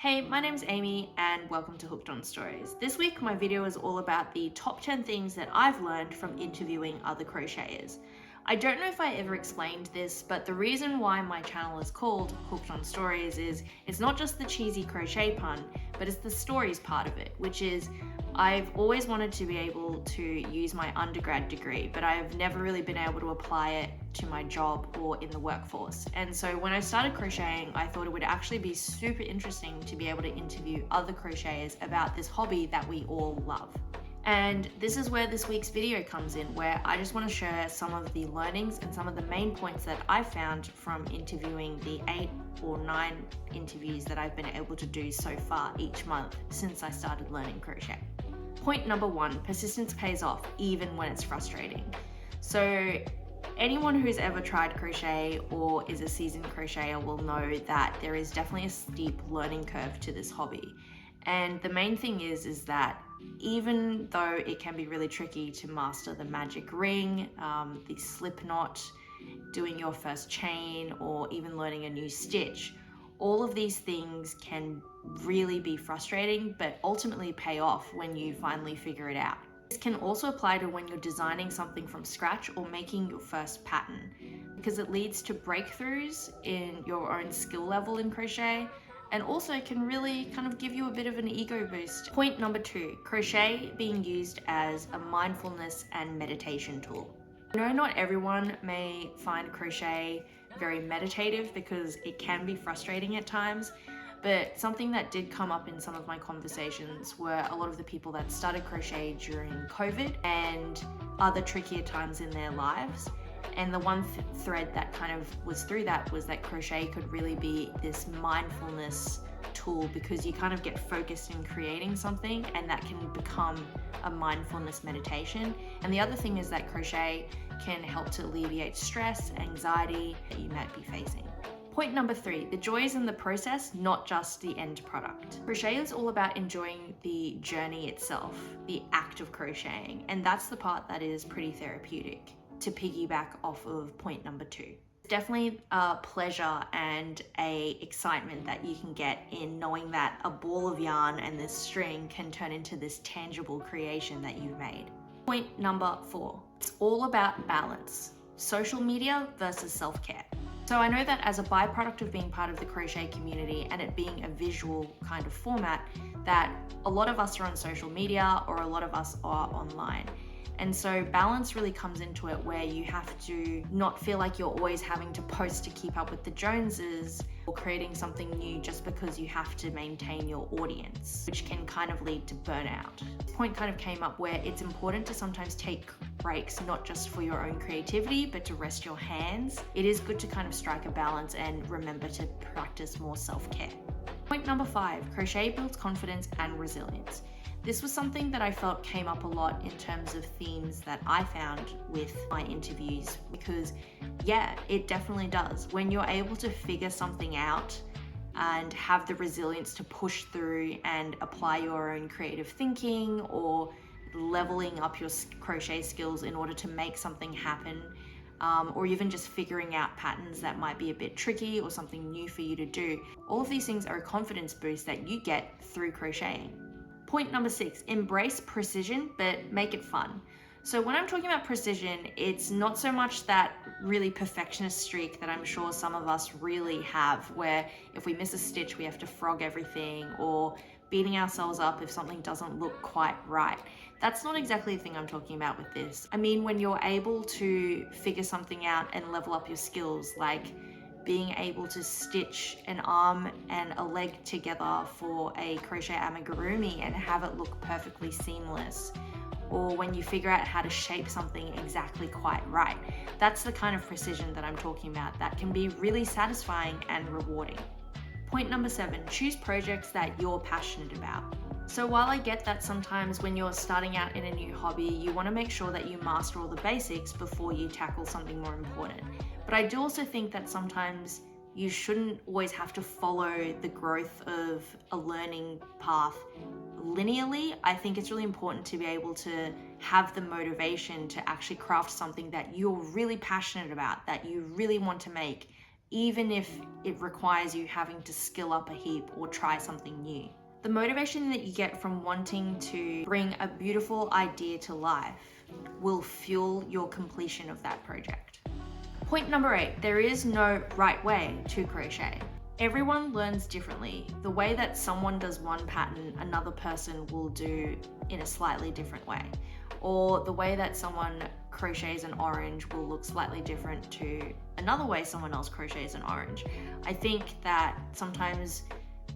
Hey, my name's Amy and welcome to Hooked on Stories. This week my video is all about the top 10 things that I've learned from interviewing other crocheters. I don't know if I ever explained this, but the reason why my channel is called Hooked on Stories is it's not just the cheesy crochet pun, but it's the stories part of it, which is I've always wanted to be able to use my undergrad degree, but I've never really been able to apply it to my job or in the workforce. And so when I started crocheting, I thought it would actually be super interesting to be able to interview other crocheters about this hobby that we all love. And this is where this week's video comes in, where I just want to share some of the learnings and some of the main points that I found from interviewing the 8 or 9 interviews that I've been able to do so far each month since I started learning crochet. Point number 1, persistence pays off even when it's frustrating. So anyone who's ever tried crochet or is a seasoned crocheter will know that there is definitely a steep learning curve to this hobby. And the main thing is that even though it can be really tricky to master the magic ring, the slip knot, doing your first chain, or even learning a new stitch, all of these things can really be frustrating, but ultimately pay off when you finally figure it out. This can also apply to when you're designing something from scratch or making your first pattern, because it leads to breakthroughs in your own skill level in crochet, and also can really kind of give you a bit of an ego boost. Point number 2, crochet being used as a mindfulness and meditation tool. I know not everyone may find crochet very meditative because it can be frustrating at times, but something that did come up in some of my conversations were a lot of the people that started crochet during COVID and other trickier times in their lives. And the one thread that kind of was through that was that crochet could really be this mindfulness tool, because you kind of get focused in creating something and that can become a mindfulness meditation. And the other thing is that crochet can help to alleviate stress, anxiety that you might be facing. Point number 3, the joy is in the process, not just the end product. Crochet is all about enjoying the journey itself, the act of crocheting, and that's the part that is pretty therapeutic. To piggyback off of point number 2. Definitely a pleasure and a excitement that you can get in knowing that a ball of yarn and this string can turn into this tangible creation that you've made. Point number 4, it's all about balance. Social media versus self-care. So I know that as a byproduct of being part of the crochet community and it being a visual kind of format, that a lot of us are on social media or a lot of us are online. And so balance really comes into it, where you have to not feel like you're always having to post to keep up with the Joneses or creating something new just because you have to maintain your audience, which can kind of lead to burnout. This point kind of came up where it's important to sometimes take breaks, not just for your own creativity, but to rest your hands. It is good to kind of strike a balance and remember to practice more self-care. Point number 5, crochet builds confidence and resilience. This was something that I felt came up a lot in terms of themes that I found with my interviews, because yeah, it definitely does. When you're able to figure something out and have the resilience to push through and apply your own creative thinking or leveling up your crochet skills in order to make something happen, or even just figuring out patterns that might be a bit tricky or something new for you to do. All of these things are a confidence boost that you get through crocheting. Point number 6, embrace precision, but make it fun. So when I'm talking about precision, it's not so much that really perfectionist streak that I'm sure some of us really have, where if we miss a stitch, we have to frog everything, or beating ourselves up if something doesn't look quite right. That's not exactly the thing I'm talking about with this. I mean, when you're able to figure something out and level up your skills, like being able to stitch an arm and a leg together for a crochet amigurumi and have it look perfectly seamless, or when you figure out how to shape something exactly quite right. That's the kind of precision that I'm talking about that can be really satisfying and rewarding. Point number 7, choose projects that you're passionate about. So while I get that sometimes when you're starting out in a new hobby, you want to make sure that you master all the basics before you tackle something more important. But I do also think that sometimes you shouldn't always have to follow the growth of a learning path linearly. I think it's really important to be able to have the motivation to actually craft something that you're really passionate about, that you really want to make, even if it requires you having to skill up a heap or try something new. The motivation that you get from wanting to bring a beautiful idea to life will fuel your completion of that project. Point number 8, there is no right way to crochet. Everyone learns differently. The way that someone does one pattern, another person will do in a slightly different way. Or the way that someone crochets an orange will look slightly different to another way someone else crochets an orange. I think that sometimes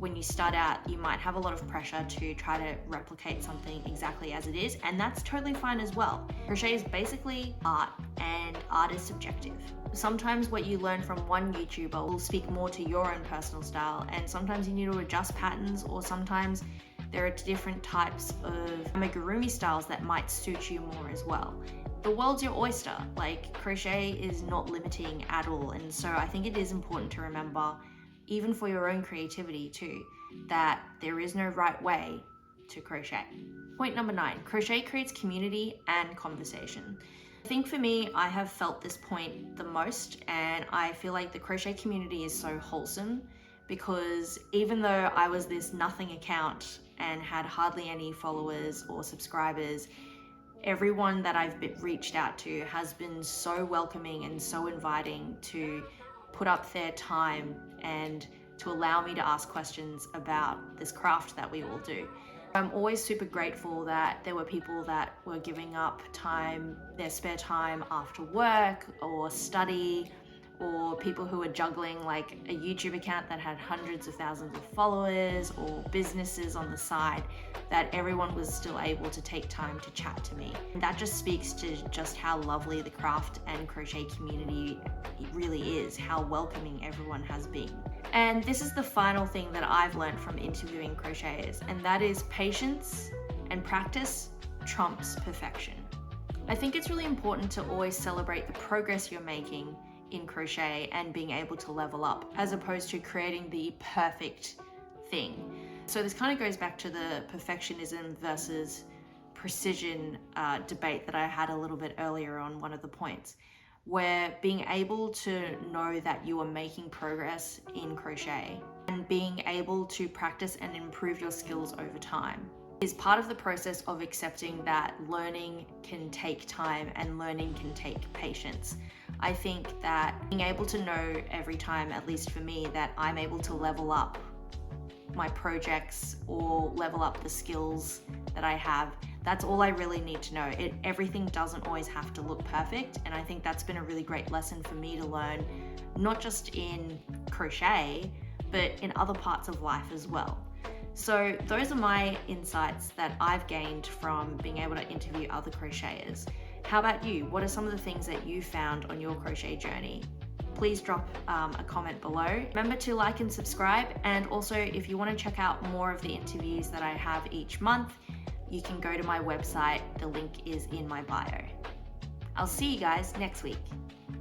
when you start out, you might have a lot of pressure to try to replicate something exactly as it is, and that's totally fine as well. Crochet is basically art, and art is subjective. Sometimes what you learn from one YouTuber will speak more to your own personal style, and sometimes you need to adjust patterns, or sometimes there are different types of amigurumi styles that might suit you more as well. The world's your oyster. Like, crochet is not limiting at all, and so I think it is important to remember, even for your own creativity too, that there is no right way to crochet. Point number 9, crochet creates community and conversation. I think for me, I have felt this point the most, and I feel like the crochet community is so wholesome, because even though I was this nothing account and had hardly any followers or subscribers, everyone that I've reached out to has been so welcoming and so inviting to put up their time and to allow me to ask questions about this craft that we all do. I'm always super grateful that there were people that were giving up time, their spare time after work or study, or people who were juggling like a YouTube account that had hundreds of thousands of followers, or businesses on the side, that everyone was still able to take time to chat to me. And that just speaks to just how lovely the craft and crochet community really is, how welcoming everyone has been. And this is the final thing that I've learned from interviewing crocheters, and that is patience and practice trumps perfection. I think it's really important to always celebrate the progress you're making in crochet and being able to level up, as opposed to creating the perfect thing. So this kind of goes back to the perfectionism versus precision debate that I had a little bit earlier on one of the points, where being able to know that you are making progress in crochet and being able to practice and improve your skills over time is part of the process of accepting that learning can take time and learning can take patience. I think that being able to know every time, at least for me, that I'm able to level up my projects or level up the skills that I have, that's all I really need to know. Everything doesn't always have to look perfect, and I think that's been a really great lesson for me to learn, not just in crochet, but in other parts of life as well. So those are my insights that I've gained from being able to interview other crocheters. How about you? What are some of the things that you found on your crochet journey? Please drop a comment below. Remember to like and subscribe, and also if you want to check out more of the interviews that I have each month, you can go to my website. The link is in my bio. I'll see you guys next week.